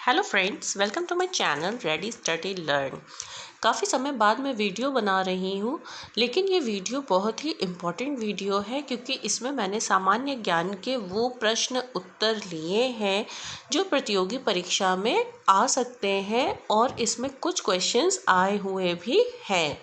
Hello friends, welcome to my channel ready study learn. काफ़ी समय बाद मैं वीडियो बना रही हूँ, लेकिन ये वीडियो बहुत ही इम्पॉर्टेंट वीडियो है क्योंकि इसमें मैंने सामान्य ज्ञान के वो प्रश्न उत्तर लिए हैं जो प्रतियोगी परीक्षा में आ सकते हैं और इसमें कुछ क्वेश्चंस आए हुए भी हैं।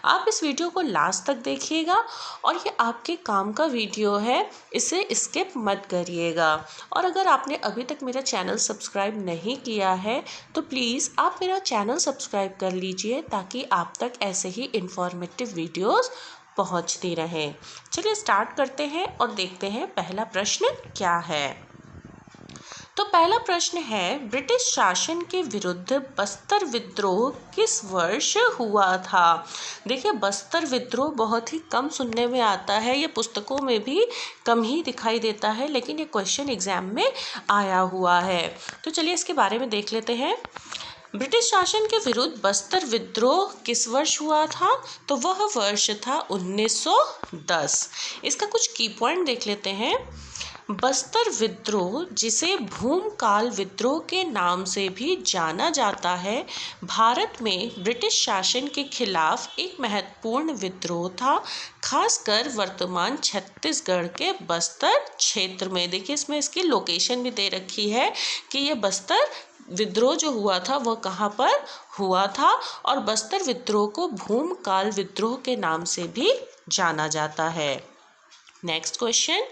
आप इस वीडियो को लास्ट तक देखिएगा और ये आपके काम का वीडियो है, इसे स्किप मत करिएगा। और अगर आपने अभी तक मेरा चैनल सब्सक्राइब नहीं किया है तो प्लीज़ आप मेरा चैनल सब्सक्राइब कर लीजिए ताकि आप तक ऐसे ही इंफॉर्मेटिव वीडियोस पहुंचती रहें। चलिए स्टार्ट करते हैं और देखते हैं पहला प्रश्न क्या है। तो पहला प्रश्न है, ब्रिटिश शासन के विरुद्ध बस्तर विद्रोह किस वर्ष हुआ था। देखिए, बस्तर विद्रोह बहुत ही कम सुनने में आता है, ये पुस्तकों में भी कम ही दिखाई देता है, लेकिन ये क्वेश्चन एग्जाम में आया हुआ है। तो चलिए इसके बारे में देख लेते हैं। ब्रिटिश शासन के विरुद्ध बस्तर विद्रोह किस वर्ष हुआ था, तो वह वर्ष था 1910। इसका कुछ की पॉइंट देख लेते हैं। बस्तर विद्रोह, जिसे भूमकाल विद्रोह के नाम से भी जाना जाता है, भारत में ब्रिटिश शासन के खिलाफ एक महत्वपूर्ण विद्रोह था, खासकर वर्तमान छत्तीसगढ़ के बस्तर क्षेत्र में। देखिए, इसमें इसकी लोकेशन भी दे रखी है कि ये बस्तर विद्रोह जो हुआ था वह कहाँ पर हुआ था, और बस्तर विद्रोह को भूमकाल विद्रोह के नाम से भी जाना जाता है। नेक्स्ट क्वेश्चन,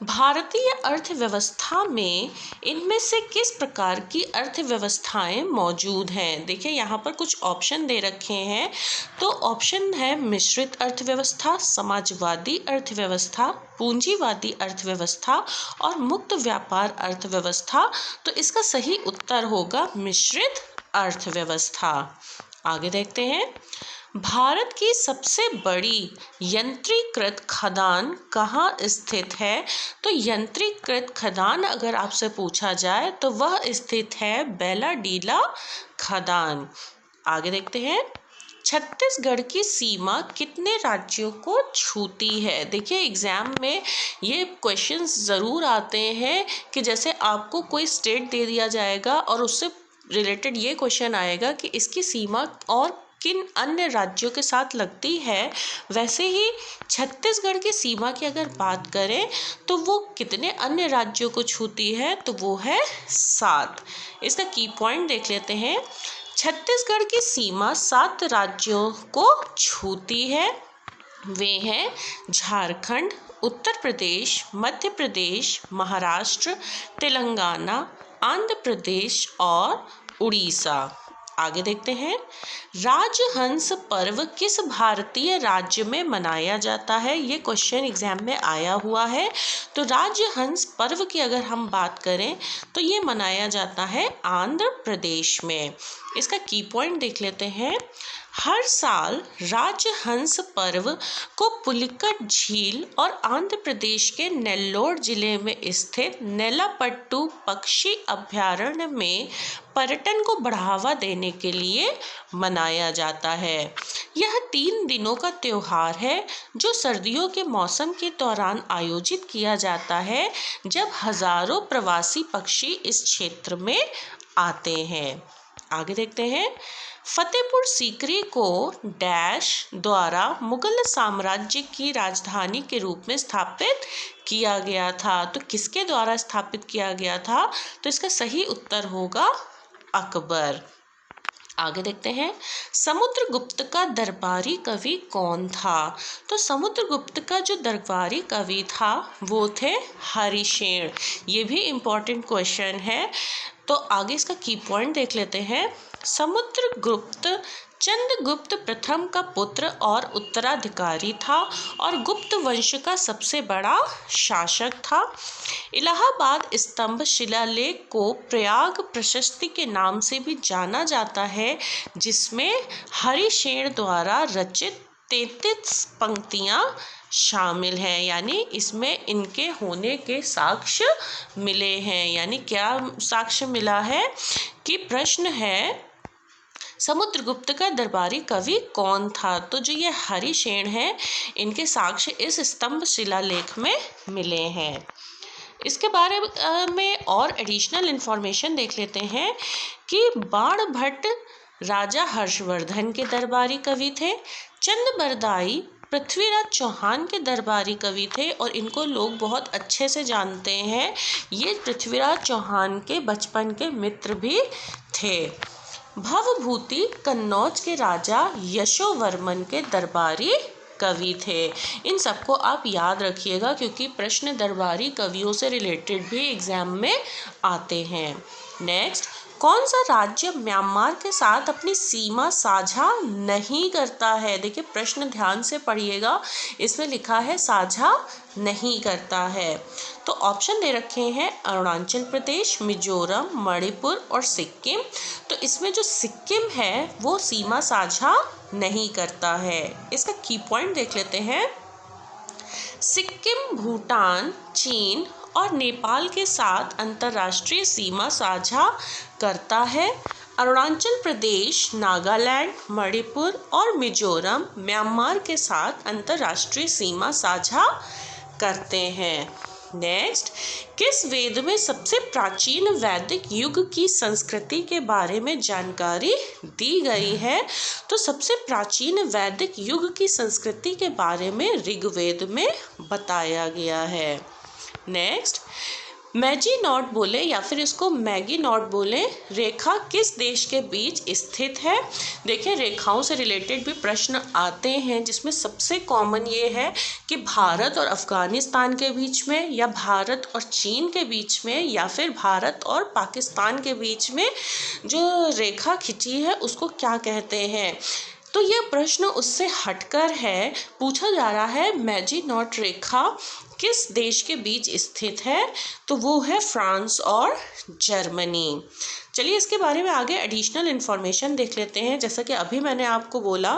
भारतीय अर्थव्यवस्था में इनमें से किस प्रकार की अर्थव्यवस्थाएं मौजूद हैं। देखिए, यहाँ पर कुछ ऑप्शन दे रखे हैं। तो ऑप्शन है मिश्रित अर्थव्यवस्था, समाजवादी अर्थव्यवस्था, पूंजीवादी अर्थव्यवस्था और मुक्त व्यापार अर्थव्यवस्था। तो इसका सही उत्तर होगा मिश्रित अर्थव्यवस्था। आगे देखते हैं, भारत की सबसे बड़ी यंत्रीकृत खदान कहाँ स्थित है। तो यंत्रीकृत खदान अगर आपसे पूछा जाए तो वह स्थित है बेलाडीला खदान। आगे देखते हैं, छत्तीसगढ़ की सीमा कितने राज्यों को छूती है। देखिए, एग्जाम में ये क्वेश्चंस ज़रूर आते हैं कि जैसे आपको कोई स्टेट दे दिया जाएगा और उससे रिलेटेड ये क्वेश्चन आएगा कि इसकी सीमा और किन अन्य राज्यों के साथ लगती है। वैसे ही छत्तीसगढ़ की सीमा की अगर बात करें तो वो कितने अन्य राज्यों को छूती है, तो वो है 7। इसका की पॉइंट देख लेते हैं। छत्तीसगढ़ की सीमा 7 राज्यों को छूती है। वे हैं झारखंड, उत्तर प्रदेश, मध्य प्रदेश, महाराष्ट्र, तेलंगाना, आंध्र प्रदेश और उड़ीसा। आगे देखते हैं, राजहंस पर्व किस भारतीय राज्य में मनाया जाता है। ये क्वेश्चन एग्जाम में आया हुआ है। तो राजहंस पर्व की अगर हम बात करें तो ये मनाया जाता है आंध्र प्रदेश में। इसका की पॉइंट देख लेते हैं। हर साल राजहंस पर्व को पुलिकट झील और आंध्र प्रदेश के नेल्लोर जिले में स्थित नेलापट्टू पक्षी अभयारण्य में पर्यटन को बढ़ावा देने के लिए मनाया जाता है। यह 3 दिनों का त्योहार है जो सर्दियों के मौसम के दौरान आयोजित किया जाता है, जब हजारों प्रवासी पक्षी इस क्षेत्र में आते हैं। आगे देखते हैं, फतेहपुर सीकरी को डैश द्वारा मुगल साम्राज्य की राजधानी के रूप में स्थापित किया गया था। तो किसके द्वारा स्थापित किया गया था, तो इसका सही उत्तर होगा अकबर। आगे देखते हैं, समुद्रगुप्त का दरबारी कवि कौन था। तो समुद्रगुप्त का जो दरबारी कवि था वो थे हरिशेन। ये भी इम्पोर्टेंट क्वेश्चन है। तो आगे इसका की पॉइंट देख लेते हैं। समुद्रगुप्त चंद्रगुप्त प्रथम का पुत्र और उत्तराधिकारी था और गुप्त वंश का सबसे बड़ा शासक था। इलाहाबाद स्तंभ शिलालेख को प्रयाग प्रशस्ति के नाम से भी जाना जाता है, जिसमें हरिशेन द्वारा रचित 33 पंक्तियां शामिल हैं। यानी इसमें इनके होने के साक्ष्य मिले हैं। यानी क्या साक्ष्य मिला है कि प्रश्न है समुद्रगुप्त का दरबारी कवि कौन था। तो जो ये हरिशेन है, इनके साक्ष्य इस स्तंभ शिलालेख में मिले हैं। इसके बारे में और एडिशनल इंफॉर्मेशन देख लेते हैं कि बाण भट्ट राजा हर्षवर्धन के दरबारी कवि थे। चंद बरदाई पृथ्वीराज चौहान के दरबारी कवि थे और इनको लोग बहुत अच्छे से जानते हैं। ये पृथ्वीराज चौहान के बचपन के मित्र भी थे। भवभूति कन्नौज के राजा यशोवर्मन के दरबारी कवि थे। इन सबको आप याद रखिएगा क्योंकि प्रश्न दरबारी कवियों से रिलेटेड भी एग्जाम में आते हैं। नेक्स्ट, कौन सा राज्य म्यांमार के साथ अपनी सीमा साझा नहीं करता है? देखिए प्रश्न ध्यान से पढ़िएगा, इसमें लिखा है साझा नहीं करता है। तो ऑप्शन दे रखे हैं अरुणाचल प्रदेश, मिजोरम, मणिपुर और सिक्किम। तो इसमें जो सिक्किम है वो सीमा साझा नहीं करता है। इसका की पॉइंट देख लेते हैं। सिक्किम भूटान, चीन और नेपाल के साथ अंतर्राष्ट्रीय सीमा साझा करता है। अरुणाचल प्रदेश, नागालैंड, मणिपुर और मिजोरम म्यांमार के साथ अंतर्राष्ट्रीय सीमा साझा करते हैं। नेक्स्ट, किस वेद में सबसे प्राचीन वैदिक युग की संस्कृति के बारे में जानकारी दी गई है? तो सबसे प्राचीन वैदिक युग की संस्कृति के बारे में ऋग्वेद में बताया गया है। नेक्स्ट, मैजी नॉट बोले या फिर इसको मैगी नॉट बोले, रेखा किस देश के बीच स्थित है? देखिए रेखाओं से रिलेटेड भी प्रश्न आते हैं जिसमें सबसे कॉमन ये है कि भारत और अफगानिस्तान के बीच में, या भारत और चीन के बीच में, या फिर भारत और पाकिस्तान के बीच में जो रेखा खिंची है उसको क्या कहते हैं। तो ये प्रश्न उससे हटकर है, पूछा जा रहा है मैजी नॉट रेखा किस देश के बीच स्थित है? तो वो है फ्रांस और जर्मनी। चलिए इसके बारे में आगे एडिशनल इन्फॉर्मेशन देख लेते हैं। जैसा कि अभी मैंने आपको बोला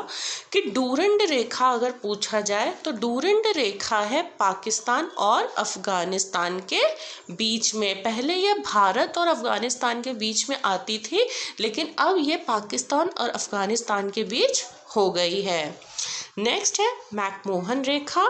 कि डूरंड रेखा अगर पूछा जाए तो डूरंड रेखा है पाकिस्तान और अफगानिस्तान के बीच में। पहले ये भारत और अफगानिस्तान के बीच में आती थी, लेकिन अब ये पाकिस्तान और अफगानिस्तान के बीच हो गई है। नेक्स्ट है मैकमोहन रेखा।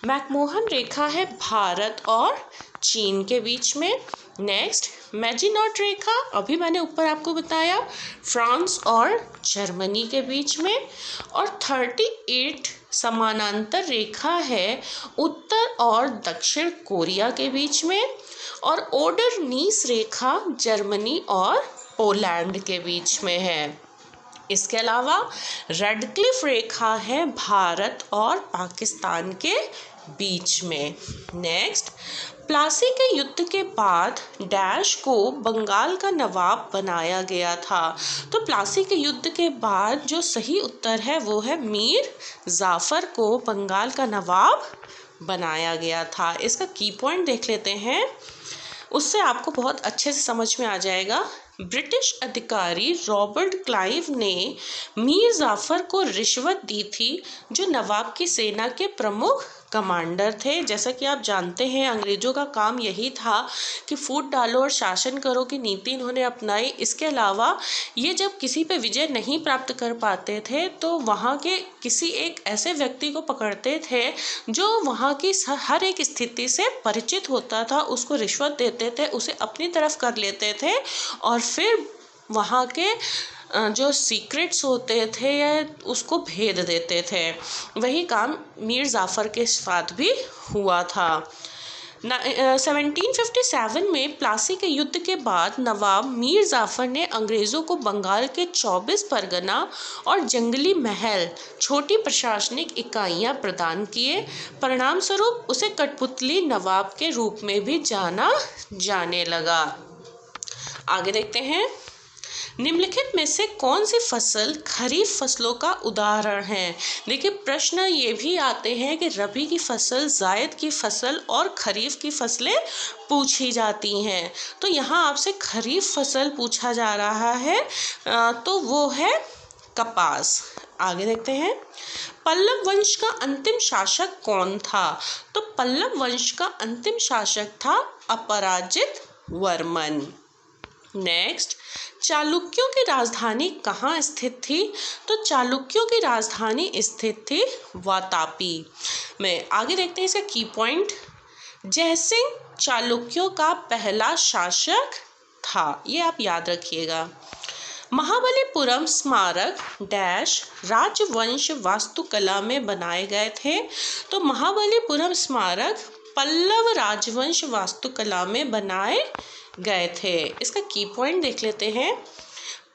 मैकमोहन रेखा है भारत और चीन के बीच में। नेक्स्ट, मैजिनॉट रेखा अभी मैंने ऊपर आपको बताया फ्रांस और जर्मनी के बीच में। और 38 समानांतर रेखा है उत्तर और दक्षिण कोरिया के बीच में। और ओडरनीस रेखा जर्मनी और पोलैंड के बीच में है। इसके अलावा रेडक्लिफ रेखा है भारत और पाकिस्तान के बीच में। नेक्स्ट, प्लासी के युद्ध के बाद डैश को बंगाल का नवाब बनाया गया था। तो प्लासी के युद्ध के बाद जो सही उत्तर है वो है मीर जाफर को बंगाल का नवाब बनाया गया था। इसका की पॉइंट देख लेते हैं, उससे आपको बहुत अच्छे से समझ में आ जाएगा। ब्रिटिश अधिकारी रॉबर्ट क्लाइव ने मीर जाफर को रिश्वत दी थी, जो नवाब की सेना के प्रमुख कमांडर थे। जैसा कि आप जानते हैं अंग्रेज़ों का काम यही था कि फूट डालो और शासन करो की नीति इन्होंने अपनाई। इसके अलावा ये जब किसी पे विजय नहीं प्राप्त कर पाते थे तो वहाँ के किसी एक ऐसे व्यक्ति को पकड़ते थे जो वहाँ की हर एक स्थिति से परिचित होता था, उसको रिश्वत देते थे, उसे अपनी तरफ कर लेते थे और फिर वहाँ के जो सीक्रेट्स होते थे उसको भेद देते थे। वही काम मीर जाफर के साथ भी हुआ था। 1757 में प्लासी के युद्ध के बाद नवाब मीर जाफर ने अंग्रेज़ों को बंगाल के 24 परगना और जंगली महल छोटी प्रशासनिक इकाइयां प्रदान किए। परिणाम स्वरूप उसे कठपुतली नवाब के रूप में भी जाना जाने लगा। आगे देखते हैं, निम्नलिखित में से कौन सी फसल खरीफ फसलों का उदाहरण है? देखिए प्रश्न ये भी आते हैं कि रबी की फसल, जायद की फसल और खरीफ की फसलें पूछी जाती हैं। तो यहाँ आपसे खरीफ फसल पूछा जा रहा है, तो वो है कपास। आगे देखते हैं, पल्लव वंश का अंतिम शासक कौन था? तो पल्लव वंश का अंतिम शासक था अपराजित वर्मन। नेक्स्ट, चालुक्यों की राजधानी कहाँ स्थित थी? तो चालुक्यों की राजधानी स्थित थी वातापी में। आगे देखते हैं इसका की पॉइंट। जयसिंह चालुक्यों का पहला शासक था। ये आप याद रखिएगा। महाबलीपुरम स्मारक डैश राजवंश वास्तुकला में बनाए गए थे। तो महाबलीपुरम स्मारक पल्लव राजवंश वास्तुकला में बनाए गए थे। इसका की पॉइंट देख लेते हैं।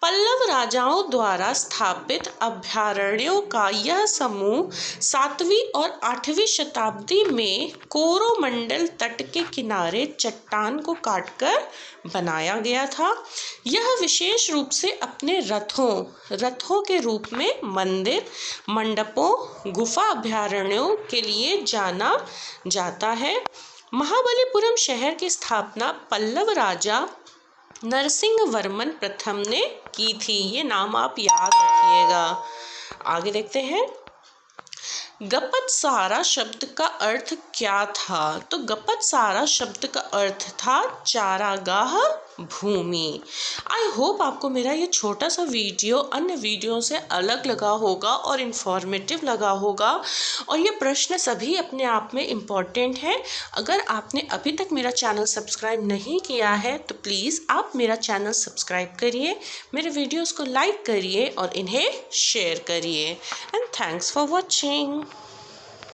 पल्लव राजाओं द्वारा स्थापित अभयारण्यों का यह समूह 7वीं और 8वीं शताब्दी में कोरोमंडल तट के किनारे चट्टान को काटकर बनाया गया था। यह विशेष रूप से अपने रथों के रूप में मंदिर, मंडपों, गुफा अभयारण्यों के लिए जाना जाता है। महाबलीपुरम शहर की स्थापना पल्लव राजा नरसिंह वर्मन प्रथम ने की थी। ये नाम आप याद रखिएगा। आगे देखते हैं। गपतसारा शब्द का अर्थ क्या था? तो गपतसारा शब्द का अर्थ था चारागाह भूमि। आई होप आपको मेरा ये छोटा सा वीडियो अन्य वीडियो से अलग लगा होगा और इन्फॉर्मेटिव लगा होगा। और ये प्रश्न सभी अपने आप में इम्पॉर्टेंट है। अगर आपने अभी तक मेरा चैनल सब्सक्राइब नहीं किया है तो प्लीज़ आप मेरा चैनल सब्सक्राइब करिए, मेरे वीडियोस को लाइक करिए और इन्हें शेयर करिए। And thanks for watching.